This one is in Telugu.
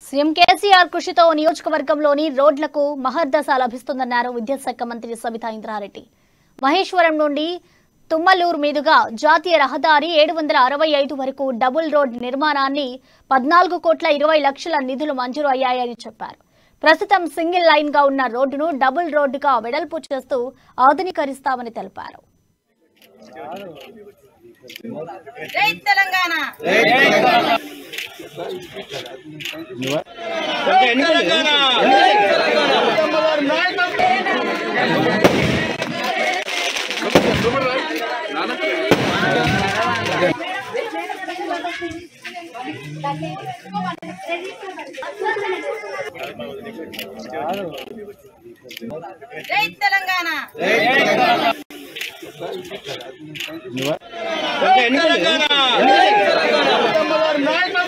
సీఎం కేసీఆర్ కృషితో నియోజకవర్గంలోని రోడ్లకు మహర్దశ లభిస్తుందన్నారు విద్యాశాఖ మంత్రి సబితా ఇంద్రారెడ్డి. మహేశ్వరం నుండి తుమ్మలూరు మీదుగా జాతీయ రహదారి 765 వరకు డబుల్ రోడ్ నిర్మాణాన్ని 14,20,00,000 నిధులు మంజూరు అయ్యాయని చెప్పారు. ప్రస్తుతం సింగిల్ లైన్ గా ఉన్న రోడ్డును డబుల్ రోడ్డుగా వెడల్పు చేస్తూ ఆధునీకరిస్తామని తెలిపారు. జై తెలంగాణ జై తెలంగాణ జై తెలంగాణ నాన్న